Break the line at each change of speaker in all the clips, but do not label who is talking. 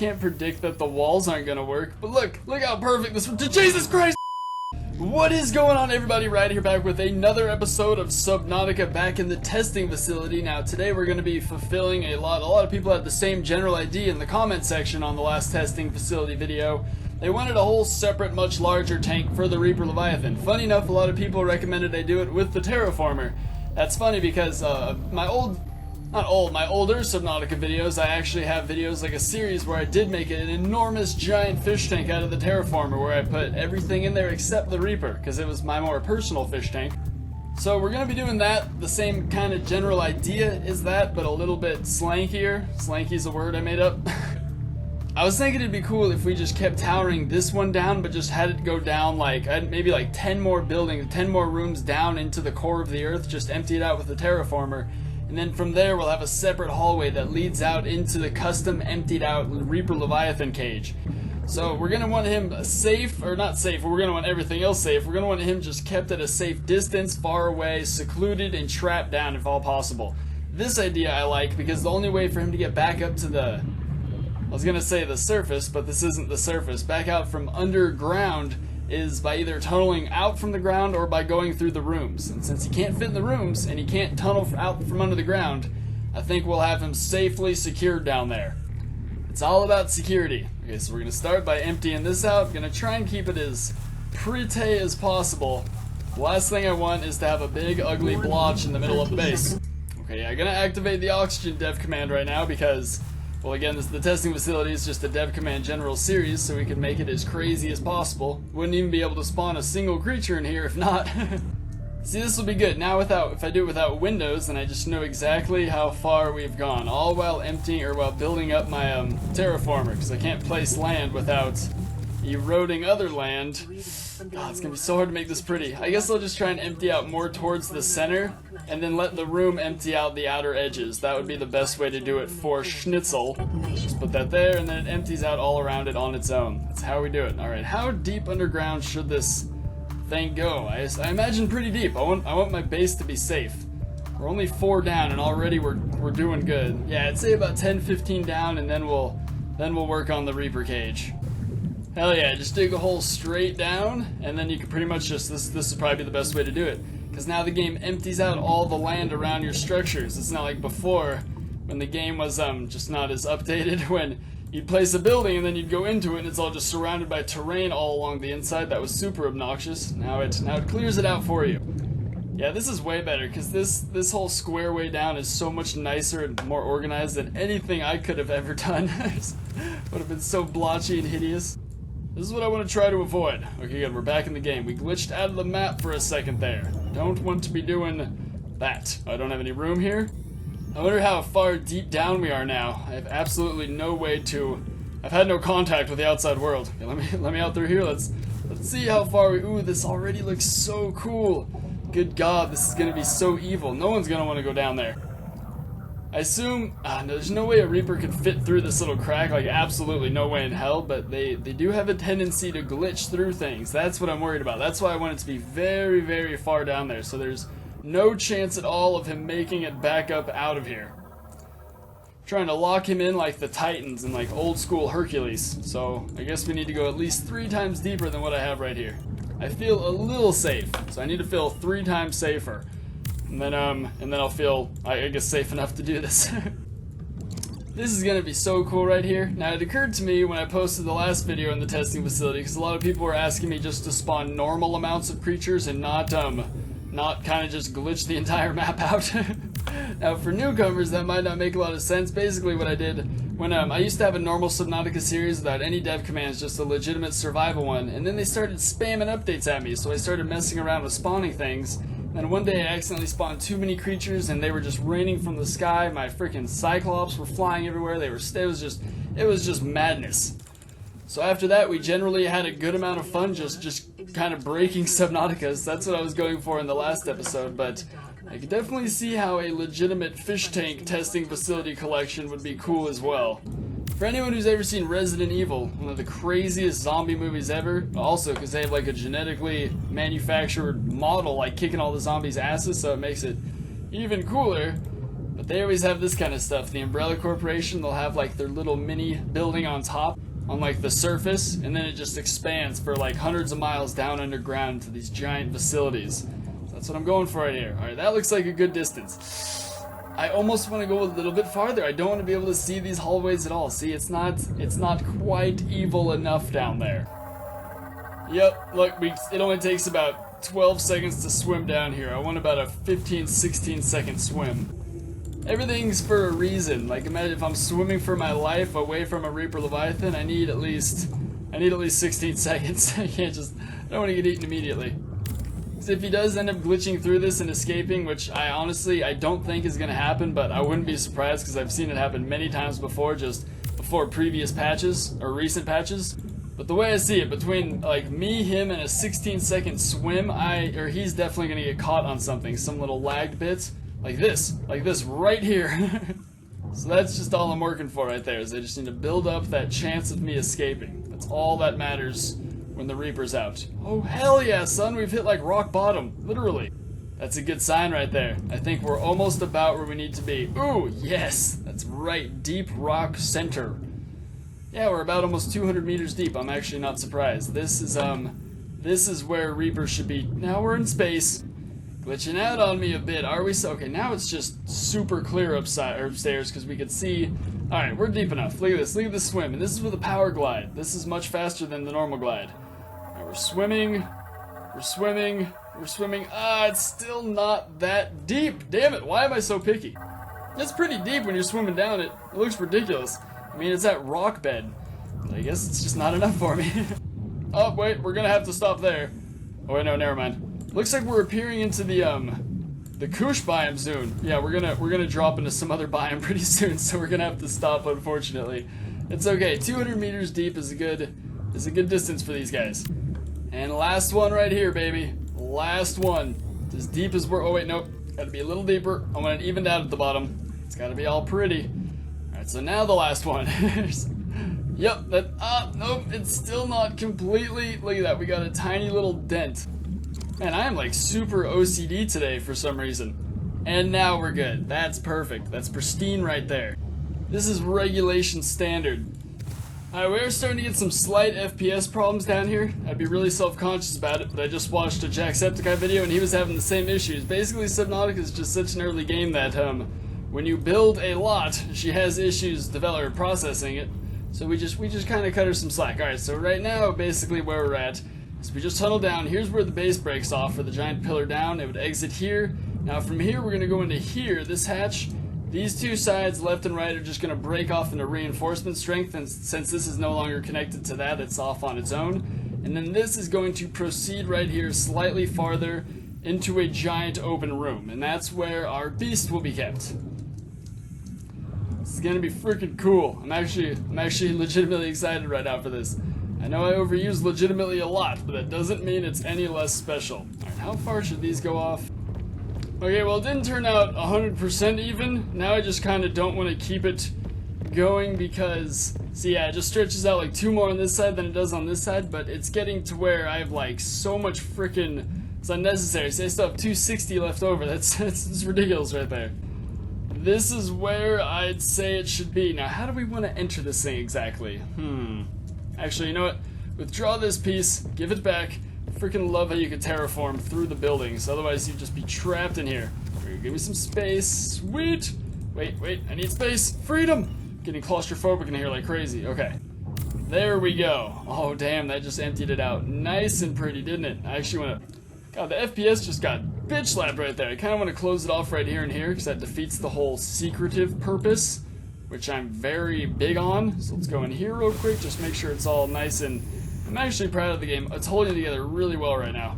can't predict that the walls aren't gonna work. But look how perfect this. Jesus Christ! What is going on, everybody? Right here, back with another episode of Subnautica, back in the testing facility. Now, today we're going to be fulfilling a lot of people had the same general idea in the comment section on the last testing facility video. They wanted a whole separate, much larger tank for the Reaper Leviathan. Funny enough, a lot of people recommended I do it with the Terraformer. That's funny because my older Subnautica videos, I actually have videos like a series where I did make an enormous giant fish tank out of the Terraformer, where I put everything in there except the Reaper, because it was my more personal fish tank. So we're going to be doing that. The same kind of general idea is that, but a little bit slankier. Slanky's a word I made up. I was thinking it'd be cool if we just kept towering this one down, but just had it go down like, maybe like 10 more buildings, 10 more rooms down into the core of the earth, just empty it out with the Terraformer. And then from there we'll have a separate hallway that leads out into the custom emptied out Reaper Leviathan cage. So we're going to want him safe, or not safe, we're going to want everything else safe. We're going to want him just kept at a safe distance, far away, secluded, and trapped down if all possible. This idea I like because the only way for him to get back up to the, I was going to say the surface, but this isn't the surface, back out from underground is by either tunneling out from the ground or by going through the rooms. And since he can't fit in the rooms and he can't tunnel out from under the ground, I think we'll have him safely secured down there. It's all about security. Okay, so we're going to start by emptying this out. Going to try and keep it as pretty as possible. The last thing I want is to have a big ugly blotch in the middle of the base. Okay, yeah, I'm going to activate the oxygen dev command right now because, well, again, the testing facility is just a dev command general series, so we can make it as crazy as possible. Wouldn't even be able to spawn a single creature in here if not. See, this will be good. Now, if I do it without windows, then I just know exactly how far we've gone, all while emptying, or while building up my terraformer, because I can't place land without eroding other land. God, it's gonna be so hard to make this pretty. I guess I'll just try and empty out more towards the center, and then let the room empty out the outer edges. That would be the best way to do it for Schnitzel. Just put that there, and then it empties out all around it on its own. That's how we do it. Alright, how deep underground should this thing go? I imagine pretty deep. I want my base to be safe. We're only 4 down, and already we're doing good. Yeah, I'd say about 10-15 down, and then we'll work on the Reaper cage. Hell yeah, just dig a hole straight down, and then you can pretty much just, this is probably the best way to do it. Because now the game empties out all the land around your structures. It's not like before, when the game was just not as updated, when you'd place a building and then you'd go into it and it's all just surrounded by terrain all along the inside. That was super obnoxious. Now it clears it out for you. Yeah, this is way better, because this whole square way down is so much nicer and more organized than anything I could have ever done. Would have been so blotchy and hideous. This is what I want to try to avoid. Okay, good, we're back in the game. We glitched out of the map for a second there. Don't want to be doing that. I don't have any room here. I wonder how far deep down we are now. I have absolutely no way to... I've had no contact with the outside world. Okay, let me out through here. Let's see how far we... Ooh, this already looks so cool. Good God, this is going to be so evil. No one's going to want to go down there. I assume, no, there's no way a Reaper could fit through this little crack, like absolutely no way in hell, but they do have a tendency to glitch through things. That's what I'm worried about. That's why I want it to be very, very far down there, so there's no chance at all of him making it back up out of here. I'm trying to lock him in like the Titans and like old school Hercules, so I guess we need to go at least 3 times deeper than what I have right here. I feel a little safe, so I need to feel 3 times safer. And then I'll feel, I guess, safe enough to do this. This is gonna be so cool right here. Now, it occurred to me when I posted the last video in the testing facility, because a lot of people were asking me just to spawn normal amounts of creatures and not kind of just glitch the entire map out. Now, for newcomers, that might not make a lot of sense. Basically, what I did when I used to have a normal Subnautica series without any dev commands, just a legitimate survival one, and then they started spamming updates at me, so I started messing around with spawning things. And one day I accidentally spawned too many creatures and they were just raining from the sky. My freaking Cyclops were flying everywhere. It was just madness. So after that, we generally had a good amount of fun just kind of breaking Subnauticas. That's what I was going for in the last episode, but I could definitely see how a legitimate fish tank testing facility collection would be cool as well. For anyone who's ever seen Resident Evil, one of the craziest zombie movies ever, also because they have like a genetically manufactured model like kicking all the zombies' asses, so it makes it even cooler. But They always have this kind of stuff. The Umbrella Corporation, they'll have like their little mini building on top, on like the surface, and then it just expands for like hundreds of miles down underground to these giant facilities. So that's what I'm going for right here. Alright, that looks like a good distance. I almost want to go a little bit farther. I don't want to be able to see these hallways at all. See, it's not quite evil enough down there. Yep, look, it only takes about 12 seconds to swim down here. I want about a 15-16 second swim. Everything's for a reason. Like, imagine if I'm swimming for my life away from a Reaper Leviathan, I need at least 16 seconds. I don't want to get eaten immediately. If he does end up glitching through this and escaping, which I honestly don't think is going to happen, but I wouldn't be surprised because I've seen it happen many times before, just before previous patches or recent patches. But the way I see it, between like me, him, and a 16-second swim, he's definitely going to get caught on something, some little lagged bits, like this right here. So that's just all I'm working for right there, is I just need to build up that chance of me escaping. That's all that matters when the Reaper's out. Oh hell yeah, son, we've hit like rock bottom, literally. That's a good sign right there. I think we're almost about where we need to be. Ooh, yes, that's right, deep rock center. Yeah, we're about almost 200 meters deep. I'm actually not surprised. This is where Reaper should be. Now we're in space. Glitching out on me a bit, are we? So, okay, now it's just super clear upstairs because we can see. Alright, we're deep enough. Look at this swim. And this is with a power glide. This is much faster than the normal glide. Alright, we're swimming. Ah, it's still not that deep. Damn it, why am I so picky? It's pretty deep when you're swimming down it. It looks ridiculous. I mean, it's that rock bed. But I guess it's just not enough for me. Oh, wait, we're gonna have to stop there. Oh, wait, no, never mind. Looks like we're appearing into the Kush biome soon. Yeah, we're gonna drop into some other biome pretty soon, so we're gonna have to stop, unfortunately. It's okay. 200 meters deep is a good distance for these guys. And last one right here, baby. Last one. As deep as we're. Oh wait, nope. Got to be a little deeper. I want it evened out at the bottom. It's got to be all pretty. All right, so now the last one. Yep. Nope. It's still not completely. Look at that. We got a tiny little dent. Man, I am like super OCD today for some reason. And now we're good. That's perfect. That's pristine right there. This is regulation standard. Alright, we're starting to get some slight FPS problems down here. I'd be really self-conscious about it, but I just watched a Jacksepticeye video and he was having the same issues. Basically, Subnautica is just such an early game that when you build a lot, she has issues processing it. So we just kind of cut her some slack. Alright, so right now, basically where we're at is we just tunnel down. Here's where the base breaks off for the giant pillar down. It would exit here. Now from here, we're going to go into here, this hatch. These two sides, left and right, are just going to break off into reinforcement strength, and since this is no longer connected to that, it's off on its own. And then this is going to proceed right here slightly farther into a giant open room, and that's where our beast will be kept. This is going to be freaking cool. I'm actually legitimately excited right now for this. I know I overuse legitimately a lot, but that doesn't mean it's any less special. Alright, how far should these go off? Okay, well, it didn't turn out 100% even. Now I just kind of don't want to keep it going because, see, yeah, it just stretches out like 2 more on this side than it does on this side, but it's getting to where I have like so much freaking, it's unnecessary. See, I still have 260 left over. That's ridiculous right there. This is where I'd say it should be. Now, how do we want to enter this thing exactly? Actually, you know what? Withdraw this piece, give it back. Freaking love how you can terraform through the buildings, otherwise you'd just be trapped in here. Give me some space. Sweet! Wait, I need space. Freedom! Getting claustrophobic in here like crazy. Okay. There we go. Oh, damn, that just emptied it out. Nice and pretty, didn't it? I actually want to... God, the FPS just got bitch slapped right there. I kind of want to close it off right here and here, because that defeats the whole secretive purpose, which I'm very big on. So let's go in here real quick, just make sure it's all nice and... I'm actually proud of the game. It's holding together really well right now.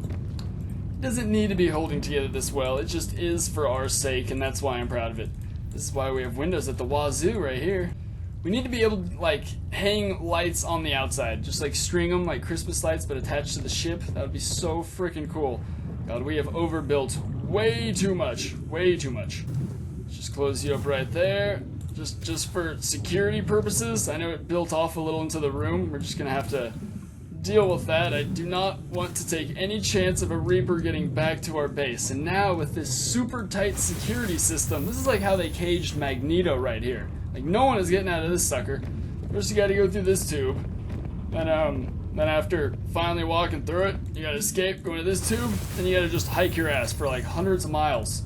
It doesn't need to be holding together this well. It just is for our sake, and that's why I'm proud of it. This is why we have windows at the wazoo right here. We need to be able to, like, hang lights on the outside. Just, like, string them like Christmas lights, but attached to the ship. That would be so freaking cool. God, we have overbuilt way too much. Way too much. Let's just close you up right there. Just for security purposes. I know it built off a little into the room. We're just gonna have to deal with that. I do not want to take any chance of a Reaper getting back to our base. And now with this super tight security system, this is like how they caged Magneto right here. Like, no one is getting out of this sucker. First you gotta go through this tube. Then after finally walking through it, you gotta escape, go into this tube, then you gotta just hike your ass for like hundreds of miles.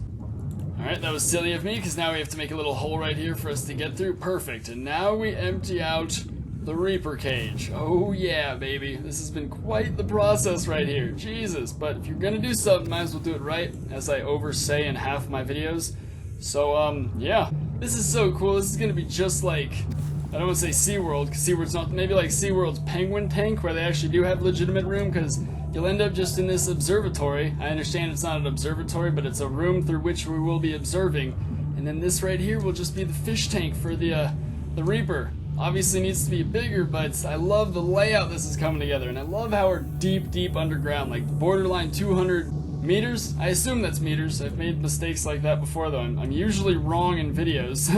Alright, that was silly of me, because now we have to make a little hole right here for us to get through. Perfect. And now we empty out the Reaper cage. Oh yeah, baby. This has been quite the process right here. Jesus. But if you're gonna do something, might as well do it right, as I oversay in half my videos. So, yeah. This is so cool. This is gonna be just like, I don't want to say SeaWorld, because SeaWorld's not, maybe like SeaWorld's penguin tank, where they actually do have legitimate room, because you'll end up just in this observatory. I understand it's not an observatory, but it's a room through which we will be observing. And then this right here will just be the fish tank for the Reaper. Obviously needs to be bigger, but I love the layout this is coming together, and I love how we're deep, deep underground, like borderline 200 meters. I assume that's meters. I've made mistakes like that before, though. I'm usually wrong in videos.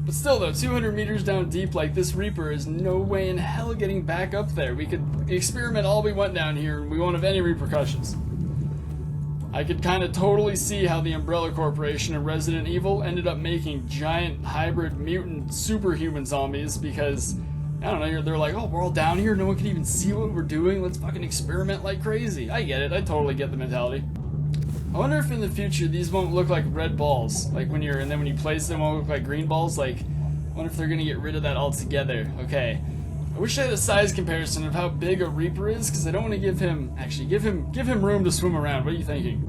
But still though, 200 meters down deep like this Reaper is no way in hell getting back up there. We could experiment all we want down here and we won't have any repercussions. I could kind of totally see how the Umbrella Corporation and Resident Evil ended up making giant hybrid mutant superhuman zombies because, I don't know, they're like, oh, we're all down here, no one can even see what we're doing, let's fucking experiment like crazy. I get it, I totally get the mentality. I wonder if in the future these won't look like red balls, like when you place them, won't look like green balls. Like, I wonder if they're gonna get rid of that altogether. Okay, I wish I had a size comparison of how big a Reaper is, because I don't want to give him room to swim around. What are you thinking?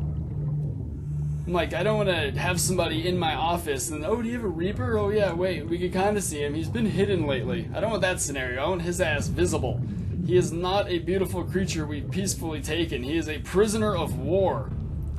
I'm like, I don't want to have somebody in my office and, oh, do you have a Reaper? Oh yeah, wait, we can kind of see him. He's been hidden lately. I don't want that scenario. I want his ass visible. He is not a beautiful creature we've peacefully taken. He is a prisoner of war.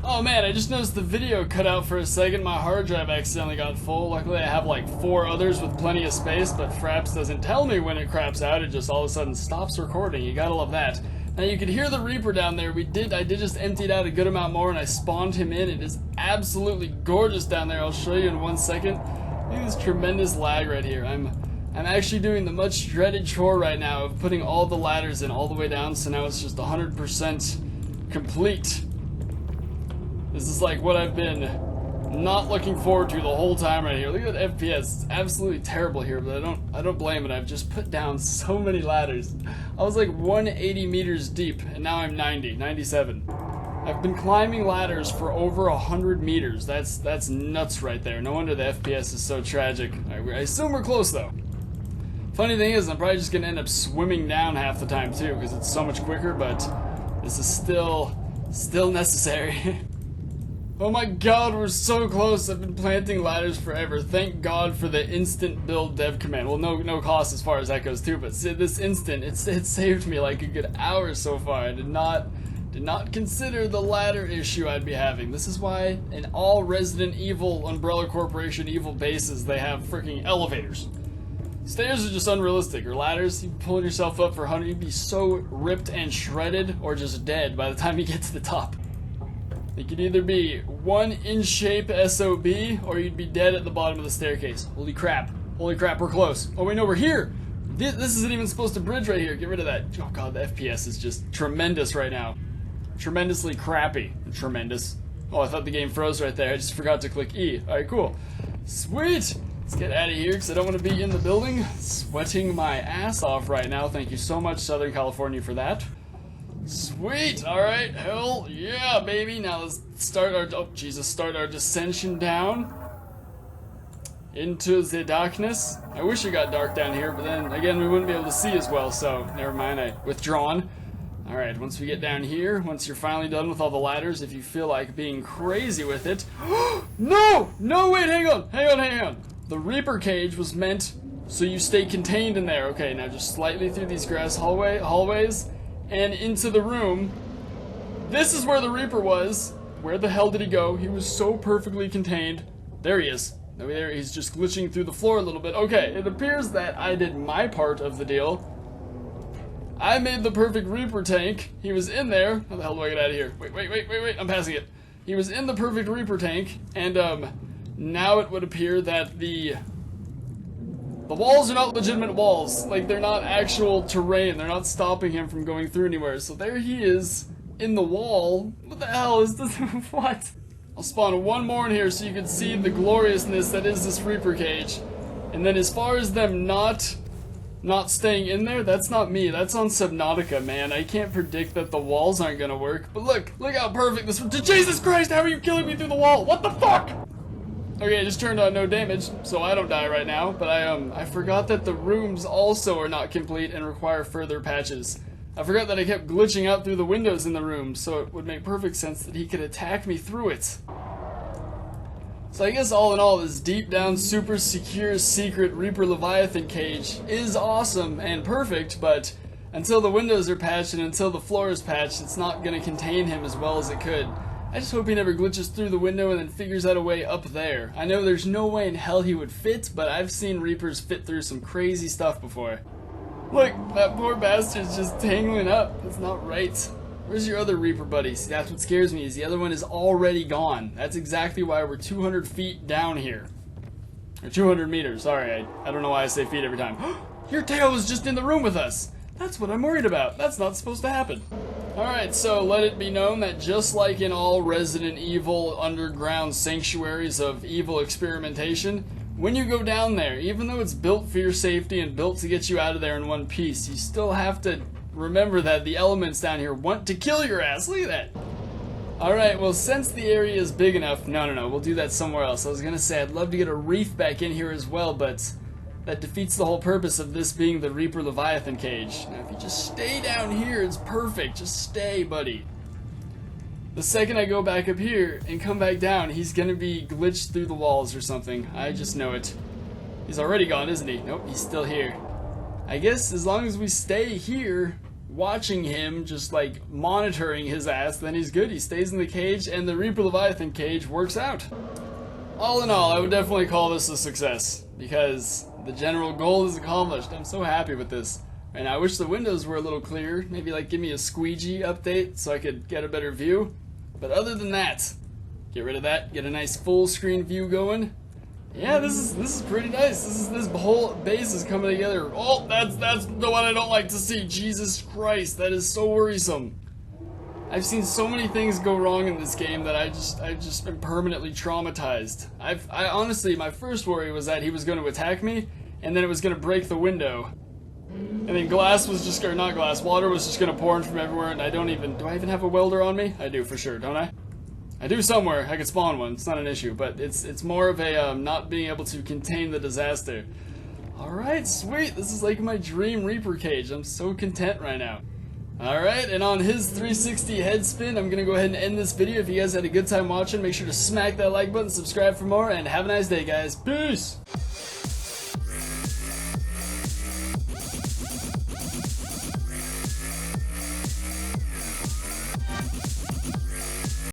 Oh man, I just noticed the video cut out for a second. My hard drive accidentally got full. Luckily I have like 4 others with plenty of space, but Fraps doesn't tell me when it craps out. It just all of a sudden stops recording. You gotta love that. Now you can hear the Reaper down there. I did just emptied out a good amount more and I spawned him in. It is absolutely gorgeous down there. I'll show you in 1 second. Look at this tremendous lag right here. I'm actually doing the much dreaded chore right now of putting all the ladders in all the way down, so now it's just 100% complete. This is like what I've been not looking forward to the whole time right here. Look at that FPS. It's absolutely terrible here, but I don't blame it. I've just put down so many ladders. I was like 180 meters deep, and now I'm 97. I've been climbing ladders for over 100 meters. That's nuts right there. No wonder the FPS is so tragic. I assume we're close though. Funny thing is, I'm probably just gonna end up swimming down half the time too, because it's so much quicker, but this is still necessary. Oh my god, we're so close. I've been planting ladders forever. Thank god for the instant build dev command. Well, no cost as far as that goes too, but this instant, it saved me like a good hour so far. I did not consider the ladder issue I'd be having. This is why in all Resident Evil Umbrella Corporation evil bases, they have freaking elevators. Stairs are just unrealistic, or ladders, you pulling yourself up for 100, you'd be so ripped and shredded, or just dead by the time you get to the top. You could either be one in shape SOB, or you'd be dead at the bottom of the staircase. Holy crap, we're close. Oh wait, no, we're here! This isn't even supposed to bridge right here, get rid of that. Oh god, the FPS is just tremendous right now. Tremendously crappy. Tremendous. Oh, I thought the game froze right there, I just forgot to click E. Alright, cool. Sweet! Let's get out of here, because I don't want to be in the building. Sweating my ass off right now, thank you so much Southern California for that. Sweet! Alright, hell yeah, baby! Now let's start our descension down into the darkness. I wish it got dark down here, but then again we wouldn't be able to see as well, so never mind, I withdrawn. Alright, once we get down here, once you're finally done with all the ladders, if you feel like being crazy with it... No! No, wait, hang on! The Reaper cage was meant so you stay contained in there. Okay, now just slightly through these grass hallways, and into the room. This is where the Reaper was. Where the hell did he go? He was so perfectly contained. There he is. Over there, he's just glitching through the floor a little bit. Okay, it appears that I did my part of the deal. I made the perfect Reaper tank. He was in there. How the hell do I get out of here? Wait, I'm passing it. He was in the perfect Reaper tank, and now it would appear that the The walls are not legitimate walls. Like, they're not actual terrain. They're not stopping him from going through anywhere. So there he is in the wall. What the hell is this? What? I'll spawn one more in here so you can see the gloriousness that is this Reaper cage. And then as far as them not staying in there, that's not me. That's on Subnautica, man. I can't predict that the walls aren't gonna work. But look how perfect this. Jesus Christ, how are you killing me through the wall? What the fuck? Okay, it just turned on no damage, so I don't die right now, but I forgot that the rooms also are not complete and require further patches. I forgot that I kept glitching out through the windows in the room, so it would make perfect sense that he could attack me through it. So I guess all in all, this deep down, super secure, secret Reaper Leviathan cage is awesome and perfect, but until the windows are patched and until the floor is patched, it's not going to contain him as well as it could. I just hope he never glitches through the window and then figures out a way up there. I know there's no way in hell he would fit, but I've seen Reapers fit through some crazy stuff before. Look, that poor bastard's just tangling up. That's not right. Where's your other Reaper buddy? See, that's what scares me, is the other one is already gone. That's exactly why we're 200 feet down here. Or 200 meters, sorry, I don't know why I say feet every time. Your tail was just in the room with us! That's what I'm worried about. That's not supposed to happen. Alright, so let it be known that just like in all Resident Evil underground sanctuaries of evil experimentation, when you go down there, even though it's built for your safety and built to get you out of there in one piece, you still have to remember that the elements down here want to kill your ass. Look at that. Alright, well, since the area is big enough, no, we'll do that somewhere else. I was gonna say I'd love to get a reef back in here as well, but that defeats the whole purpose of this being the Reaper Leviathan cage. Now, if you just stay down here, it's perfect. Just stay, buddy. The second I go back up here and come back down, he's gonna be glitched through the walls or something. I just know it. He's already gone, isn't he? Nope, he's still here. I guess as long as we stay here, watching him, just like monitoring his ass, then he's good. He stays in the cage, and the Reaper Leviathan cage works out. All in all, I would definitely call this a success, because the general goal is accomplished. I'm so happy with this. And I wish the windows were a little clearer. Maybe like give me a squeegee update so I could get a better view. But other than that, get rid of that, get a nice full screen view going. Yeah, this is pretty nice. This whole base is coming together. Oh, that's the one I don't like to see. Jesus Christ, that is so worrisome. I've seen so many things go wrong in this game that I've just been permanently traumatized. I honestly, my first worry was that he was going to attack me, and then it was going to break the window. And then glass was just, or not glass, water was just going to pour in from everywhere, and do I even have a welder on me? I do, for sure, don't I? I do somewhere. I could spawn one. It's not an issue, but it's more of a not being able to contain the disaster. Alright, sweet. This is like my dream Reaper cage. I'm so content right now. Alright, and on his 360 head spin, I'm going to go ahead and end this video. If you guys had a good time watching, make sure to smack that like button, subscribe for more, and have a nice day, guys. Peace!